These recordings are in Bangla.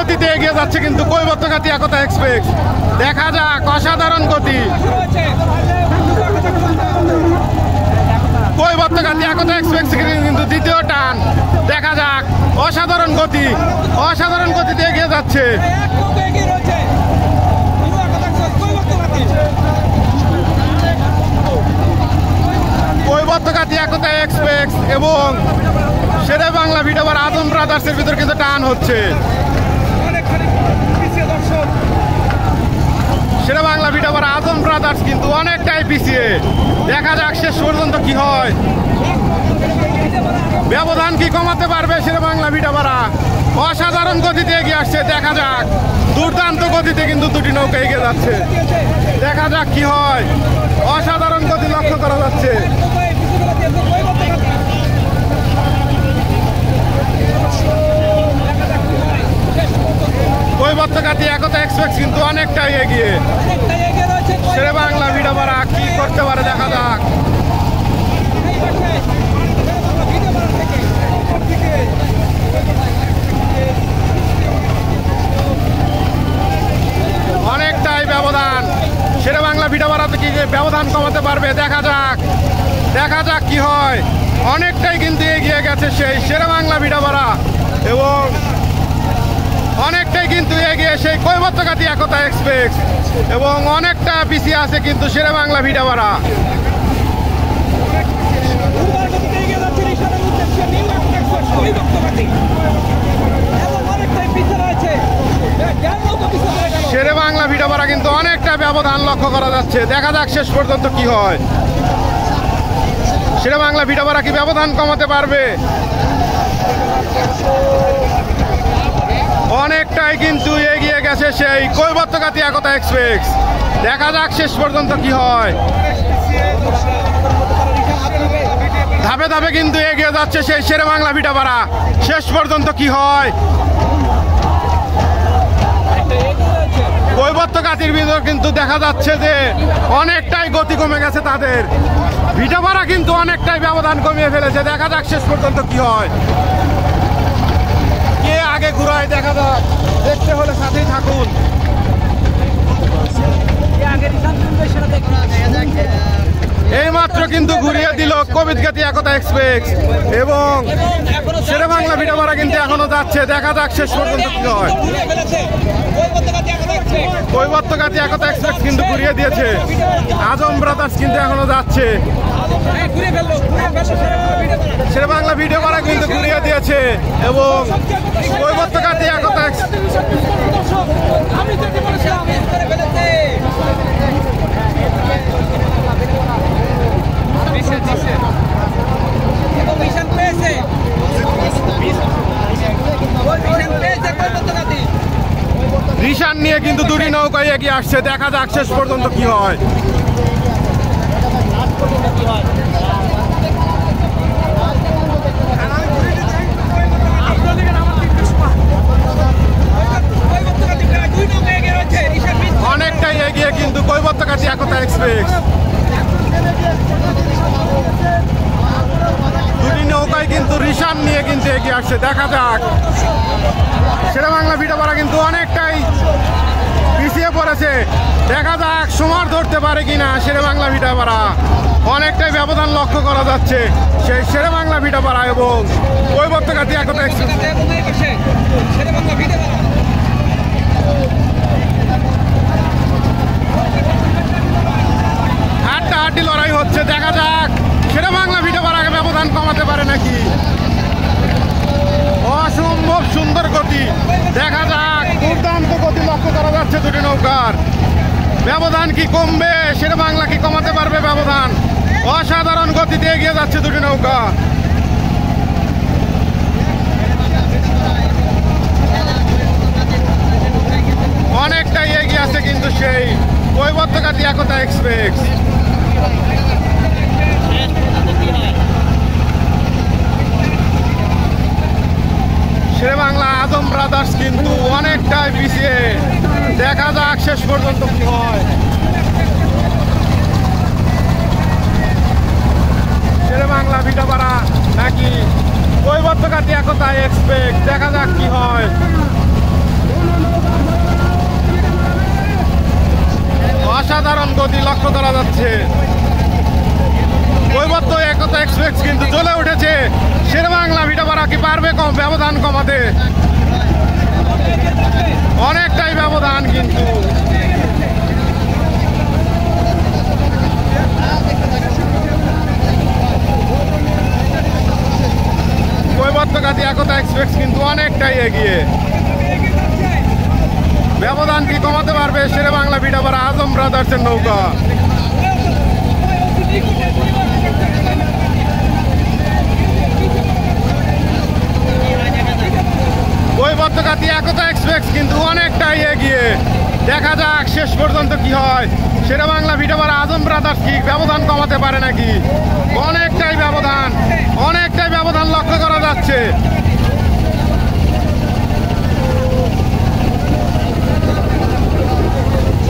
গতিতে এগিয়ে যাচ্ছে কিন্তু কৈবর্তঘাতী একতা এক্সপ্রেস। দেখা যাক, অসাধারণ গতি। কৈবর্তঘাতী একতা এক্সপ্রেস কিন্তু দ্বিতীয় টান। দেখা যাক, অসাধারণ গতি, অসাধারণ গতিতে এগিয়ে যাচ্ছে। কৈবর্তঘাতী একতা এক্সপ্রেস এবং শেরে বাংলা ভিডিওবার আজম ব্রাদার্সের ভিতর কিন্তু টান হচ্ছে। শেরে বাংলা ভিডিওবার আজম ব্রাদার্স কিন্তু অনেকটাই পিছিয়ে। দেখা যাক শেষ পর্যন্ত কি হয়, ব্যবধান কি কমাতে পারবে শেরে বাংলা ভিডিওবারা। অসাধারণ গতিতে এগিয়ে আসছে। দেখা যাক, দুর্দান্ত গতিতে কিন্তু দুটি নৌকা এগিয়ে যাচ্ছে। দেখা যাক কি হয়, অসাধারণ গতি লক্ষ্য করা যাচ্ছে। কৈবর্তঘাতী একতা এক্সপ্রেস কিন্তু অনেকটাই এগিয়ে। শেরে বাংলা ভিডিওবারা কি করতে পারে দেখা যাক। অনেকটাই ব্যবধান। শেরে বাংলা ভিডিওবারা কি ব্যবধান কমাতে পারবে দেখা যাক, দেখা যাক কি হয়। অনেকটাই কিন্তু এগিয়ে গেছে সেই শেরে বাংলা ভিডিওবারা এবং অনেকটাই কিন্তু এগিয়ে সেই কৈবর্তঘাতী একতা এক্সপ্রেস এবং অনেকটা পিছিয়ে আছে কিন্তু শেরে বাংলা ভিডিওবারা। শেরে বাংলা ভিডিওবারা কিন্তু অনেকটা ব্যবধান লক্ষ্য করা যাচ্ছে। দেখা যাক শেষ পর্যন্ত কি হয়। শেরে বাংলা ভিডিওবারা কি ব্যবধান কমাতে পারবে? অনেকটাই কিন্তু এগিয়ে গেছে সেই কৈবর্তঘাতী একতা এক্সপ্রেস। দেখা যাক শেষ পর্যন্ত কি হয়। ধাপে ধাপে কিন্তু এগিয়ে যাচ্ছে সেই শেরে বাংলা ভিডিওবারা। শেষ পর্যন্ত কি হয়। কৈবর্তঘাতীর ভিতর কিন্তু দেখা যাচ্ছে যে অনেকটাই গতি কমে গেছে তাদের। ভিডিওবারা কিন্তু অনেকটাই ব্যবধান কমিয়ে ফেলেছে। দেখা যাক শেষ পর্যন্ত কি হয়, কে আগে ঘুরায় দেখা যাক। দেখতে হলে সাথেই থাকুন। এইমাত্র কিন্তু ঘুরিয়ে দিল কৈবর্তঘাতী একতা এক্সপ্রেস এবং শেরে বাংলা ভিডিওবারা কিন্তু এখনো যাচ্ছে। দেখা যাক শেষ পর্যন্ত কি হয়। কৈবর্তঘাতী একতা এক্সপ্রেস কিন্তু ঘুরিয়ে দিয়েছে, আজম ব্রাদার্স কিন্তু এখনো যাচ্ছে। শেরে বাংলা ভিডিওবারা কিন্তু ঘুরিয়ে দিয়েছে এবং কৈবর্তঘাতী একতা রিশান নিয়ে কিন্তু দুটি নৌকায় এগিয়ে আসছে। দেখা যাক শেষ পর্যন্ত কি হয়। অনেকটাই এগিয়ে কিন্তু কৈবর্তঘাতী একতা এক্সপ্রেস। দুটি নৌকায় কিন্তু রিশান নিয়ে কিন্তু এগিয়ে আসছে। দেখা যাক, শেরে বাংলা ভিডিওবারা কিন্তু অনেকটাই পিছিয়ে পড়েছে। দেখা যাক সময় ধরতে পারে কিনা শেরে বাংলা ভিডিওবারা। অনেকটাই ব্যবধান লক্ষ্য করা যাচ্ছে সেই শেরে বাংলা ভিডিওবারা এবং কৈবর্তঘাতী একতা এক্সপ্রেস। হাড্ডাহাড্ডি লড়াই হচ্ছে। দেখা যাক শেরে বাংলা ভিডিওবারা ব্যবধান কমাতে পারে নাকি। অসম্ভব সুন্দর গতি। দেখা যাক, দুর্দান্ত গতি লক্ষ্য করা যাচ্ছে দুটি নৌকার। ব্যবধান কি কমবে? শেরে বাংলা কি কমাতে পারবে ব্যবধান? অসাধারণ গতিতে এগিয়ে যাচ্ছে দুটি নৌকা। অনেকটাই এগিয়ে আছে কিন্তু সেই কৈবর্তঘাতী একতা এক্সপ্রেস। শেরে বাংলা আজম ব্রাদার্স কিন্তু অনেকটাই পিছিয়ে। দেখা যাক শেষ পর্যন্ত কি হয়। শেরে বাংলা ভিডিওবারা নাকি কৈবর্তঘাতী একতা এক্সপ্রেস। দেখা যাক কি হয়। লক্ষ্য করা যাচ্ছে। কৈবত্য একতা এক্সপ্রেস কিন্তু চলে উঠেছে। শেরেবাংলা ভিটাপাড়া কি পারবে ব্যবধান কমাতে? অনেকটাই ব্যবধান কিন্তু। কৈবত্যকাতি একতা এক্সপ্রেস কিন্তু অনেকটাই এগিয়ে। ব্যবধান কি কমাতে পারবে শেরেবাংলা ভিটাপাড়া আজম ব্রাদার্সের নৌকা? কৈবত্যকাতি একতা এক্সপ্রেস কিন্তু অনেকটাই এগিয়ে। দেখা যাক শেষ পর্যন্ত কি হয়। শেরেবাংলা ভিটাপাড়া আজম ব্রাদার্স কি ব্যবধান কমাতে পারে নাকি? অনেকটাই ব্যবধান লক্ষ্য করা যাচ্ছে।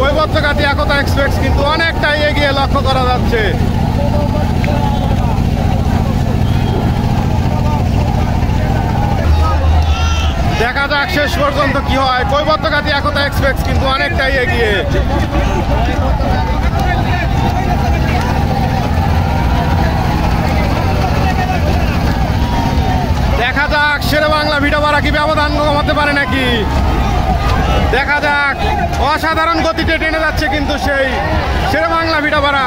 কৈবত্যকাতি একতা এক্সপ্রেস কিন্তু অনেকটাই এগিয়ে লক্ষ্য করা যাচ্ছে। দেখা যাক শেষ পর্যন্ত কি হয়। কৈবত্যকাতি একতা এক্সপ্রেস কিন্তু অনেকটাই এগিয়ে। দেখা যাক শেরেবাংলা ভিটাপাড়া কি ব্যবধান কমাতে পারে নাকি? দেখা যাক, অসাধারণ গতিতে টেনে যাচ্ছে কিন্তু সেই শেরেবাংলা ভিটাপাড়া।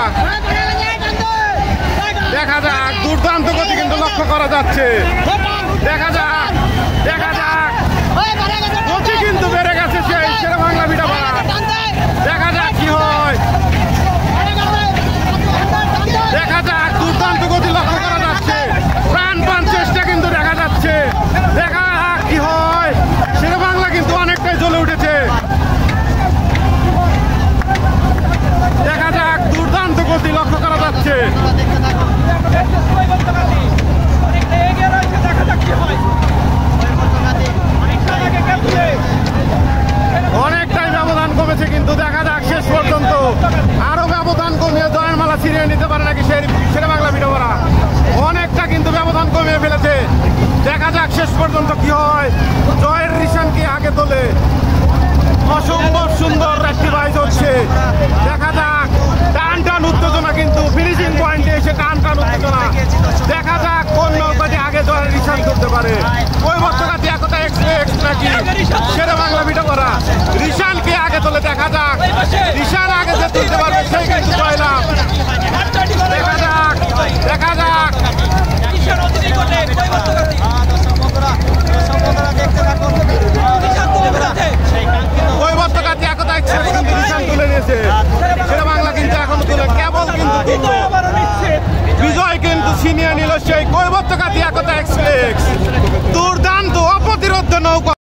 দেখা যাক, দুর্দান্ত গতি কিন্তু লক্ষ্য করা যাচ্ছে। দেখা যাক গতি কিন্তু বেড়ে গেছে সেই শেরেবাংলা ভিটাপাড়া। দেখা যাক কি হয়। দেখা যাক, দুর্দান্ত গতি লক্ষ্য করা যাচ্ছে। প্রাণপণ চেষ্টা কিন্তু দেখা যাচ্ছে। দেখা যাক কি হয়। শেরেবাংলা কিন্তু অনেকটাই জ্বলে উঠেছে। দেখা যাক, দুর্দান্ত গতি লক্ষ্য করা যাচ্ছে। অনেকটাই ব্যবধান কমেছে কিন্তু। দেখা যাক শেষ পর্যন্ত আরো ব্যবধান কমিয়ে জয়ের মালা ছিনিয়ে নিতে পারে নাকি শেরেবাংলা ভিটাপাড়া। অনেকটা কিন্তু ব্যবধান কমিয়ে ফেলেছে। দেখা যাক শেষ পর্যন্ত কি হয়। জয়ের নিশানকে আগে তোলে। অসম্ভব সুন্দর একটি বাইজ হচ্ছে। দেখা যাক, টান উত্তেজনা কিন্তু ফিনিশিং পয়েন্টে এসে টান উত্তেজনা। দেখা যাক কোন নৌকাটি আগে জয়ের নিশান করতে পারে। কৈবত্যকাতি একতা এক্সপ্রেস নাকি শেরেবাংলা ভিটাপাড়া। রিশানকে আগে তোলে। দেখা যাক, রিশান আগে যে তুলতে পারবে সেই কিন্তু জয়লাভ। দেখা যাক কৈবত্যকাতি একতা এক্সপ্রেস কিন্তু রিশান তুলে নিয়েছে। শেরেবাংলা কিন্তু এখনো তুলে কেবল কিন্তু বিজয় কিন্তু ছিনিয়ে নিল সেই কৈবত্যকাতি একতা এক্সপ্রেস। দুর্দান্ত অপ্রতিরোধ্য নৌকা।